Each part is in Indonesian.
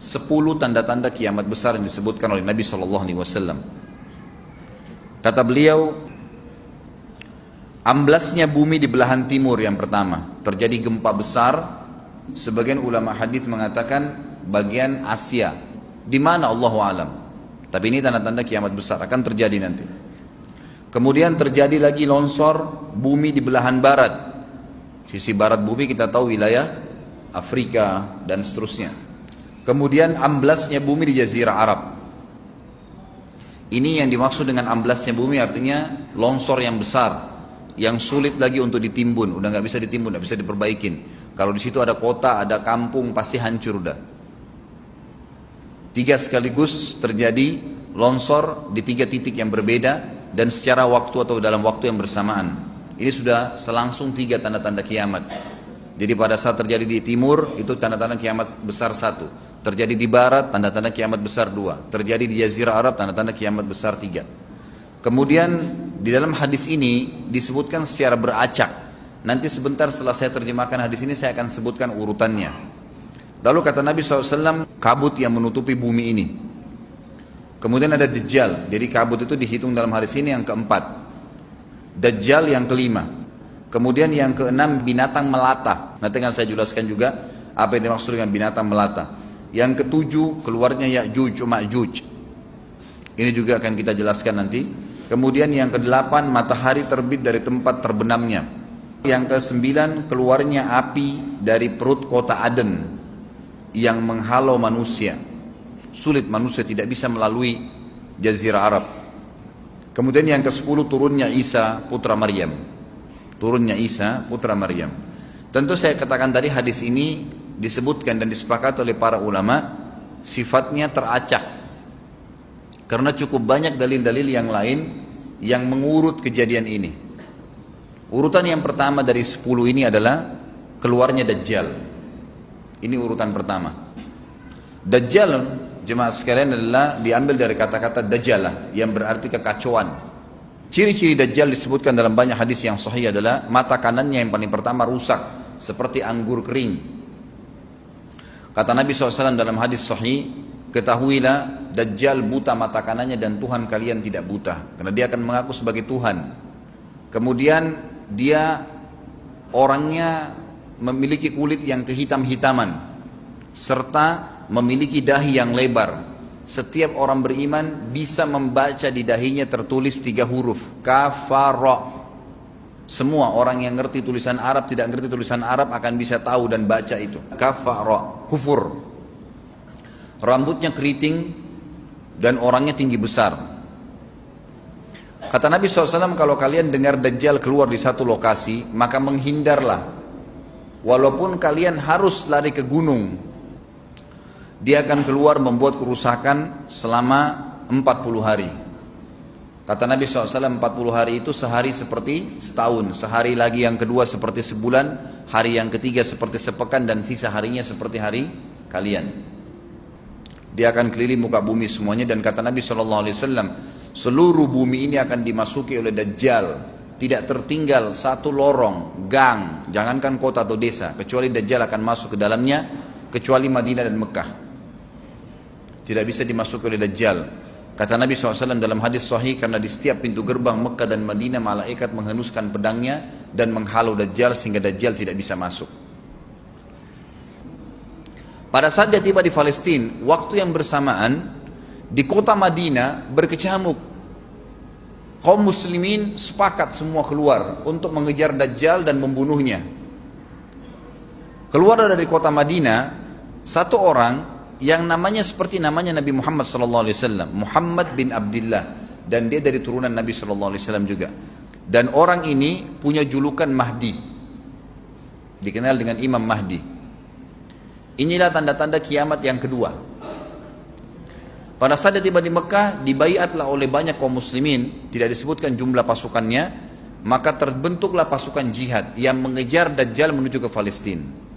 10 tanda-tanda kiamat besar yang disebutkan oleh Nabi SAW. Kata beliau, amblasnya bumi di belahan timur yang pertama, terjadi gempa besar. Sebagian ulama hadis mengatakan bagian Asia, di mana Allahu alam. Tapi ini tanda-tanda kiamat besar akan terjadi nanti. Kemudian terjadi lagi longsor bumi di belahan barat. Sisi barat bumi kita tahu wilayah Afrika dan seterusnya. Kemudian amblasnya bumi di Jazirah Arab. Ini yang dimaksud dengan amblasnya bumi, artinya longsor yang besar, yang sulit lagi untuk ditimbun, udah nggak bisa ditimbun, nggak bisa diperbaikin. Kalau di situ ada kota, ada kampung, pasti hancur udah. 3 sekaligus terjadi longsor di 3 titik yang berbeda dan secara waktu atau dalam waktu yang bersamaan. Ini sudah selangsung 3 tanda-tanda kiamat. Jadi pada saat terjadi di timur itu tanda-tanda kiamat besar 1. Terjadi di barat, tanda-tanda kiamat besar 2. Terjadi di Jazirah Arab, tanda-tanda kiamat besar 3. Kemudian di dalam hadis ini disebutkan secara beracak. Nanti sebentar setelah saya terjemahkan hadis ini saya akan sebutkan urutannya. Lalu kata Nabi SAW, kabut yang menutupi bumi ini. Kemudian ada Dajjal. Jadi kabut itu dihitung dalam hadis ini yang keempat. Dajjal yang kelima. Kemudian yang keenam binatang melata. Nanti akan saya jelaskan juga apa yang dimaksud dengan binatang melata. Yang ketujuh keluarnya Ya'juj Ma'juj. Ini juga akan kita jelaskan nanti. Kemudian yang kedelapan matahari terbit dari tempat terbenamnya. Yang kesembilan keluarnya api dari perut kota Aden yang menghalau manusia. Sulit, manusia tidak bisa melalui Jazirah Arab. Kemudian yang ke-10 turunnya Isa putra Maryam. Turunnya Isa putra Maryam. Tentu saya katakan tadi hadis ini disebutkan dan disepakati oleh para ulama sifatnya teracak. Karena cukup banyak dalil-dalil yang lain yang mengurut kejadian ini. Urutan yang pertama dari 10 ini adalah keluarnya Dajjal. Ini urutan pertama. Dajjal, jemaah sekalian, adalah diambil dari kata-kata Dajjalah yang berarti kekacauan. Ciri-ciri Dajjal disebutkan dalam banyak hadis yang sahih adalah mata kanannya yang paling pertama rusak seperti anggur kering. Kata Nabi SAW dalam hadis sahih, ketahuilah Dajjal buta mata kanannya dan Tuhan kalian tidak buta. Karena dia akan mengaku sebagai Tuhan. Kemudian dia orangnya memiliki kulit yang kehitam-hitaman. Serta memiliki dahi yang lebar. Setiap orang beriman bisa membaca di dahinya tertulis 3 huruf. Kafara. Semua orang yang ngerti tulisan Arab, tidak ngerti tulisan Arab akan bisa tahu dan baca itu. Kafara, kufur. Rambutnya keriting dan orangnya tinggi besar. Kata Nabi SAW, kalau kalian dengar Dajjal keluar di satu lokasi, maka menghindarlah. Walaupun kalian harus lari ke gunung, dia akan keluar membuat kerusakan selama 40 hari. Kata Nabi SAW, 40 hari itu sehari seperti setahun, sehari lagi yang kedua seperti sebulan, hari yang ketiga seperti sepekan, dan sisa harinya seperti hari kalian. Dia akan keliling muka bumi semuanya, dan kata Nabi SAW, seluruh bumi ini akan dimasuki oleh Dajjal. Tidak tertinggal satu lorong, gang, jangankan kota atau desa, kecuali Dajjal akan masuk ke dalamnya, kecuali Madinah dan Mekah. Tidak bisa dimasuki oleh Dajjal. Kata Nabi SAW dalam hadis sahih, karena di setiap pintu gerbang Mekah dan Madinah malaikat menghenuskan pedangnya dan menghalau Dajjal sehingga Dajjal tidak bisa masuk. Pada saat dia tiba di Palestina, waktu yang bersamaan di kota Madinah berkecamuk. Kaum muslimin sepakat semua keluar untuk mengejar Dajjal dan membunuhnya. Keluar dari kota Madinah satu orang yang namanya seperti namanya Nabi Muhammad SAW, Muhammad bin Abdullah, dan dia dari turunan Nabi SAW juga. Dan orang ini punya julukan Mahdi, dikenal dengan Imam Mahdi. Inilah tanda-tanda kiamat yang kedua. Pada saat dia tiba di Mekah, dibaiatlah oleh banyak kaum muslimin, tidak disebutkan jumlah pasukannya, maka terbentuklah pasukan jihad yang mengejar Dajjal menuju ke Palestina.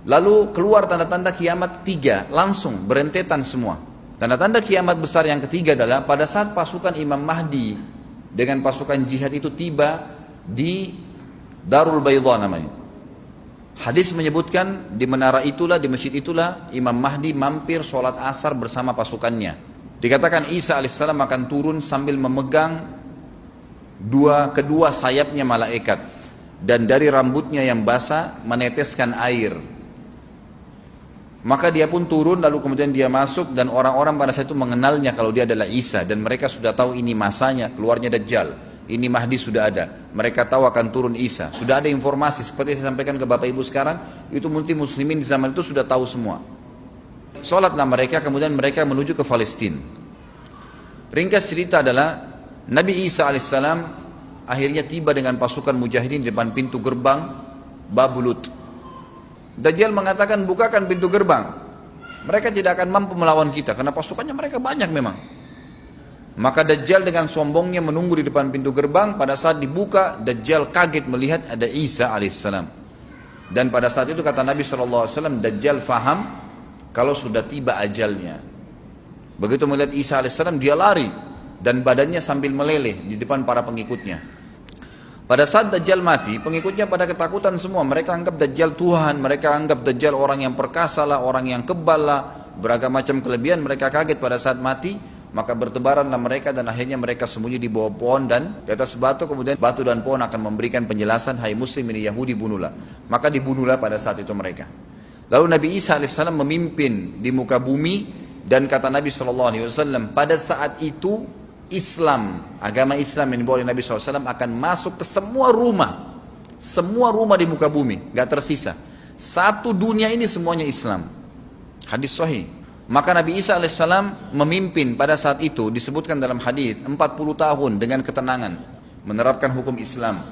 Lalu keluar tanda-tanda kiamat 3, langsung berentetan semua. Tanda-tanda kiamat besar yang ketiga adalah pada saat pasukan Imam Mahdi dengan pasukan jihad itu tiba di Darul Baydha namanya. Hadis menyebutkan di menara itulah, di masjid itulah Imam Mahdi mampir sholat asar bersama pasukannya. Dikatakan Isa alaihissalam akan turun sambil memegang kedua sayapnya malaikat, dan dari rambutnya yang basah meneteskan air. Maka dia pun turun, lalu kemudian dia masuk, dan orang-orang pada saat itu mengenalnya kalau dia adalah Isa, dan mereka sudah tahu ini masanya keluarnya Dajjal, ini Mahdi sudah ada, mereka tahu akan turun Isa, sudah ada informasi seperti saya sampaikan ke Bapak Ibu sekarang, itu muslimin di zaman itu sudah tahu semua. Sholatlah mereka, kemudian mereka menuju ke Palestina. Ringkas cerita adalah Nabi Isa alaihissalam akhirnya tiba dengan pasukan mujahidin di depan pintu gerbang Babulut. Dajjal mengatakan, bukakan pintu gerbang, mereka tidak akan mampu melawan kita karena pasukannya mereka banyak memang. Maka Dajjal dengan sombongnya menunggu di depan pintu gerbang. Pada saat dibuka, Dajjal kaget melihat ada Isa alaihissalam. Dan pada saat itu kata Nabi SAW, Dajjal faham kalau sudah tiba ajalnya. Begitu melihat Isa alaihissalam, dia lari dan badannya sambil meleleh di depan para pengikutnya. Pada saat Dajjal mati, pengikutnya pada ketakutan semua. Mereka anggap Dajjal Tuhan, mereka anggap Dajjal orang yang perkasa lah, orang yang kebal lah, beragam macam kelebihan. Mereka kaget pada saat mati, maka bertebaranlah mereka dan akhirnya mereka sembunyi di bawah pohon dan di atas batu. Kemudian batu dan pohon akan memberikan penjelasan, hai muslim ini Yahudi, bunuhlah. Maka dibunuhlah pada saat itu mereka. Lalu Nabi Isa alaihissalam memimpin di muka bumi, dan kata Nabi SAW, pada saat itu Islam, agama Islam yang dibawa oleh Nabi SAW akan masuk ke semua rumah di muka bumi, gak tersisa. Satu dunia ini semuanya Islam. Hadis sahih. Maka Nabi Isa alaihissalam memimpin pada saat itu, disebutkan dalam hadis 40 tahun dengan ketenangan, menerapkan hukum Islam.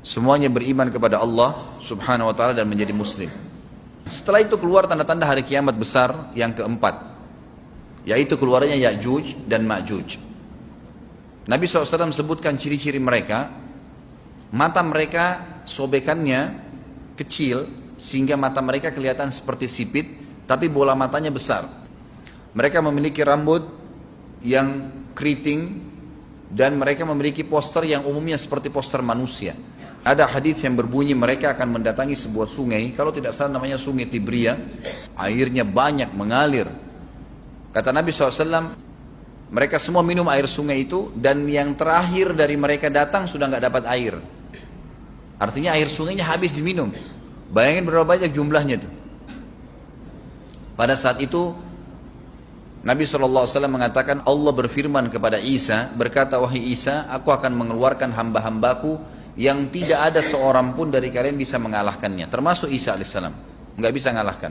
Semuanya beriman kepada Allah subhanahu wa ta'ala dan menjadi muslim. Setelah itu keluar tanda-tanda hari kiamat besar yang keempat, yaitu keluarnya Ya'juj dan Ma'juj. Nabi SAW sebutkan ciri-ciri mereka. Mata mereka sobekannya kecil sehingga mata mereka kelihatan seperti sipit, tapi bola matanya besar. Mereka memiliki rambut yang keriting dan mereka memiliki poster yang umumnya seperti poster manusia. Ada hadis yang berbunyi mereka akan mendatangi sebuah sungai, kalau tidak salah namanya sungai Tibria, airnya banyak mengalir. Kata Nabi SAW, mereka semua minum air sungai itu, dan yang terakhir dari mereka datang sudah nggak dapat air. Artinya air sungainya habis diminum. Bayangin berapa banyak jumlahnya itu. Pada saat itu Nabi SAW mengatakan, Allah berfirman kepada Isa, berkata, wahai Isa, aku akan mengeluarkan hamba-hambaku yang tidak ada seorang pun dari kalian bisa mengalahkannya, termasuk Isa alaihissalam, nggak bisa mengalahkan.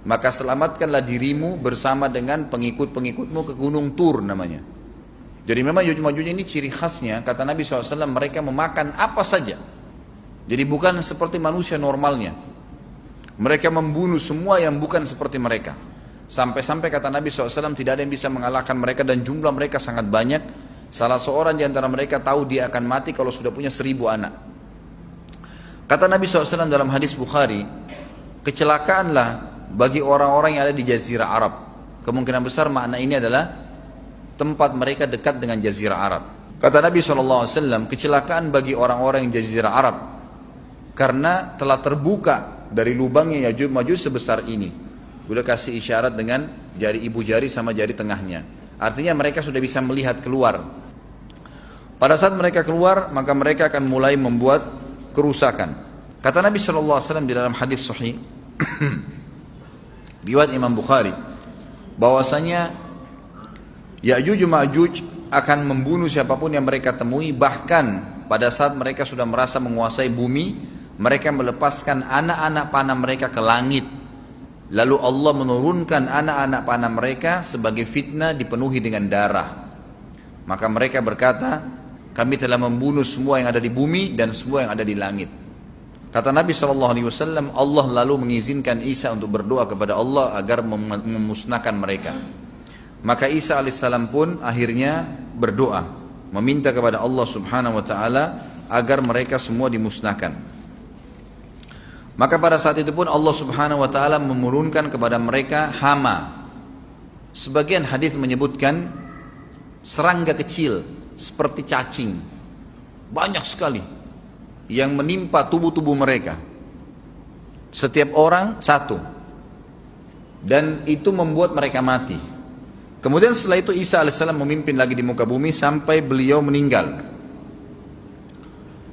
Maka selamatkanlah dirimu bersama dengan pengikut-pengikutmu ke gunung Tur namanya. Jadi memang Ya'juj ini ciri khasnya, kata Nabi SAW, mereka memakan apa saja. Jadi bukan seperti manusia normalnya. Mereka membunuh semua yang bukan seperti mereka. Sampai-sampai kata Nabi SAW, tidak ada yang bisa mengalahkan mereka dan jumlah mereka sangat banyak. Salah seorang di antara mereka tahu dia akan mati kalau sudah punya 1000 anak. Kata Nabi SAW dalam hadis Bukhari, kecelakaanlah bagi orang-orang yang ada di Jazirah Arab. Kemungkinan besar makna ini adalah tempat mereka dekat dengan Jazirah Arab. Kata Nabi SAW, kecelakaan bagi orang-orang yang Jazirah Arab karena telah terbuka dari lubangnya Ya'juj Ma'juj sebesar ini. Udah kasih isyarat dengan jari ibu jari sama jari tengahnya. Artinya mereka sudah bisa melihat keluar. Pada saat mereka keluar, maka mereka akan mulai membuat kerusakan. Kata Nabi SAW di dalam hadis sahih riwayat Imam Bukhari, bahwasanya Ya'juj Ma'juj akan membunuh siapapun yang mereka temui. Bahkan pada saat mereka sudah merasa menguasai bumi, mereka melepaskan anak-anak panah mereka ke langit. Lalu Allah menurunkan anak-anak panah mereka sebagai fitnah dipenuhi dengan darah. Maka mereka berkata, kami telah membunuh semua yang ada di bumi dan semua yang ada di langit. Kata Nabi SAW, Allah lalu mengizinkan Isa untuk berdoa kepada Allah agar memusnahkan mereka. Maka Isa alaihissalam pun akhirnya berdoa, meminta kepada Allah subhanahu wa ta'ala agar mereka semua dimusnahkan. Maka pada saat itu pun Allah subhanahu wa ta'ala menurunkan kepada mereka hama. Sebagian hadis menyebutkan serangga kecil seperti cacing, banyak sekali yang menimpa tubuh-tubuh mereka. Setiap orang satu. Dan itu membuat mereka mati. Kemudian setelah itu Isa alaihissalam memimpin lagi di muka bumi sampai beliau meninggal.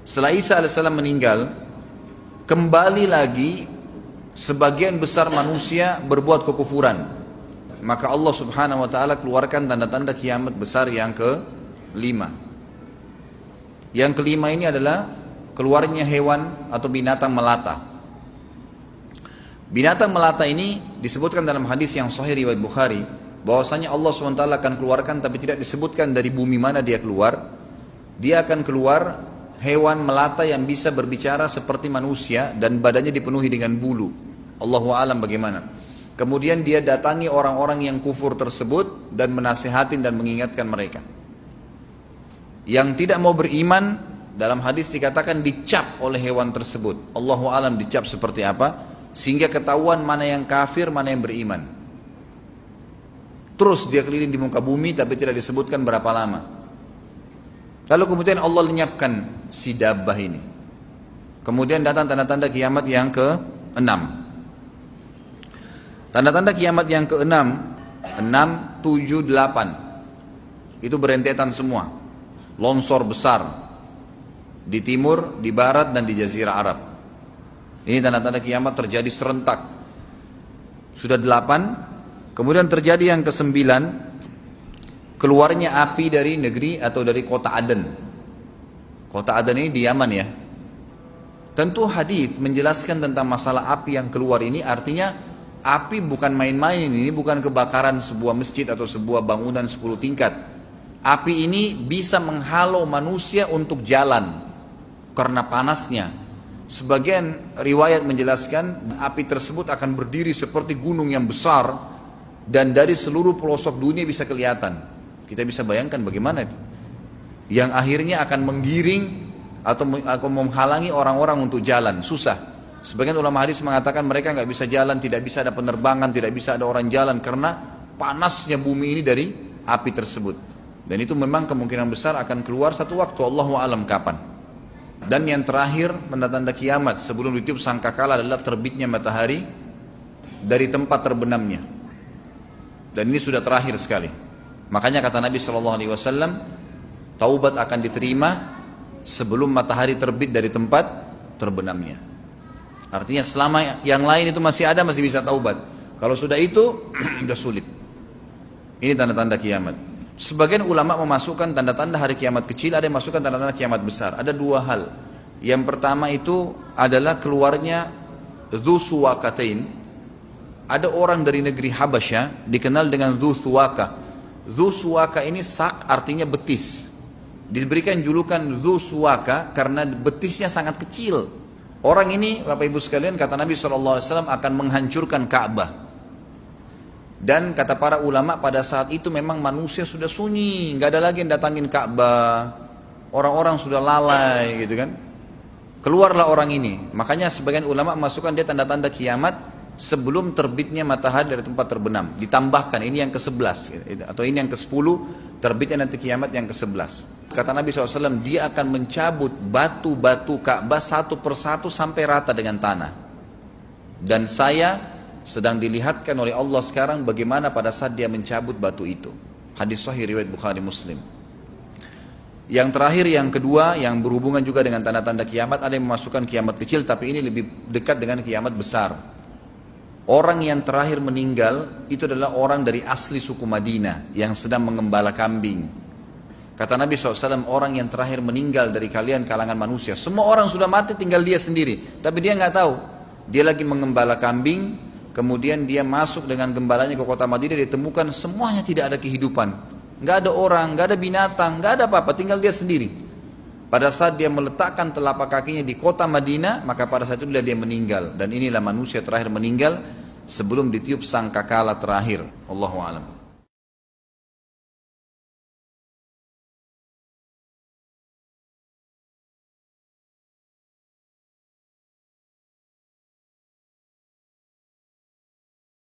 Setelah Isa alaihissalam meninggal, kembali lagi sebagian besar manusia berbuat kekufuran. Maka Allah subhanahu wa ta'ala keluarkan tanda-tanda kiamat besar yang kelima. Yang kelima ini adalah keluarnya hewan atau binatang melata. Binatang melata ini disebutkan dalam hadis yang sahih riwayat Bukhari, bahwasanya Allah SWT akan keluarkan, tapi tidak disebutkan dari bumi mana dia keluar. Dia akan keluar hewan melata yang bisa berbicara seperti manusia dan badannya dipenuhi dengan bulu. Allahu a'lam bagaimana. Kemudian dia datangi orang-orang yang kufur tersebut dan menasihatin dan mengingatkan mereka. Yang tidak mau beriman, dalam hadis dikatakan dicap oleh hewan tersebut. Allahu a'lam dicap seperti apa, sehingga ketahuan mana yang kafir, mana yang beriman. Terus dia keliling di muka bumi tapi tidak disebutkan berapa lama. Lalu kemudian Allah lenyapkan si dabbah ini. Kemudian datang tanda-tanda kiamat yang ke-6. Tanda-tanda kiamat yang ke-6, 6, 7, 8. Itu berentetan semua. Longsor besar di timur, di barat, dan di jazirah Arab. Ini tanda-tanda kiamat terjadi serentak. Sudah 8. Kemudian terjadi yang ke-9, keluarnya api dari negeri atau dari kota Aden. Kota Aden ini di Yaman ya. Tentu hadis menjelaskan tentang masalah api yang keluar ini, artinya api bukan main-main, ini bukan kebakaran sebuah masjid atau sebuah bangunan 10 tingkat. Api ini bisa menghalau manusia untuk jalan karena panasnya. Sebagian riwayat menjelaskan api tersebut akan berdiri seperti gunung yang besar dan dari seluruh pelosok dunia bisa kelihatan. Kita bisa bayangkan bagaimana itu. Yang akhirnya akan menggiring atau menghalangi orang-orang untuk jalan, susah. Sebagian ulama hadis mengatakan mereka nggak bisa jalan, tidak bisa ada penerbangan, tidak bisa ada orang jalan karena panasnya bumi ini dari api tersebut. Dan itu memang kemungkinan besar akan keluar satu waktu, Allahu a'lam kapan. Dan yang terakhir tanda-tanda kiamat sebelum ditiup sangkakala adalah terbitnya matahari dari tempat terbenamnya. Dan ini sudah terakhir sekali. Makanya kata Nabi SAW, taubat akan diterima sebelum matahari terbit dari tempat terbenamnya. Artinya selama yang lain itu masih ada, masih bisa taubat. Kalau sudah itu, sudah sulit. Ini tanda-tanda kiamat. Sebagian ulama memasukkan tanda-tanda hari kiamat kecil, ada yang masukkan tanda-tanda kiamat besar. Ada dua hal. Yang pertama itu adalah keluarnya Dzu Suwakatain. Ada orang dari negeri Habasyah dikenal dengan Dzu Suwaka. Dzu Suwaka ini sak artinya betis. Diberikan julukan Dzu Suwaka karena betisnya sangat kecil. Orang ini, Bapak Ibu sekalian, kata Nabi SAW akan menghancurkan Ka'bah. Dan kata para ulama pada saat itu memang manusia sudah sunyi, nggak ada lagi yang datangin Ka'bah. Orang-orang sudah lalai gitu kan. Keluarlah orang ini. Makanya sebagian ulama memasukkan dia tanda-tanda kiamat sebelum terbitnya matahari dari tempat terbenam. Ditambahkan ini yang ke-11 atau ini yang ke-10, terbitnya nanti kiamat yang ke-11. Kata Nabi SAW, dia akan mencabut batu-batu Ka'bah satu persatu sampai rata dengan tanah. Dan saya sedang dilihatkan oleh Allah sekarang bagaimana pada saat dia mencabut batu itu. Hadis sahih riwayat Bukhari Muslim. Yang terakhir, yang kedua, yang berhubungan juga dengan tanda-tanda kiamat, ada yang memasukkan kiamat kecil, tapi ini lebih dekat dengan kiamat besar. Orang yang terakhir meninggal itu adalah orang dari asli suku Madinah yang sedang mengembala kambing. Kata Nabi SAW, orang yang terakhir meninggal dari kalian kalangan manusia, semua orang sudah mati tinggal dia sendiri, tapi dia nggak tahu. Dia lagi mengembala kambing, kemudian dia masuk dengan gembalanya ke kota Madinah, ditemukan semuanya tidak ada kehidupan, nggak ada orang, nggak ada binatang, nggak ada apa-apa, tinggal dia sendiri. Pada saat dia meletakkan telapak kakinya di kota Madinah, maka pada saat itu dia meninggal. Dan inilah manusia terakhir meninggal sebelum ditiup sangkakala terakhir. Allahu a'lam.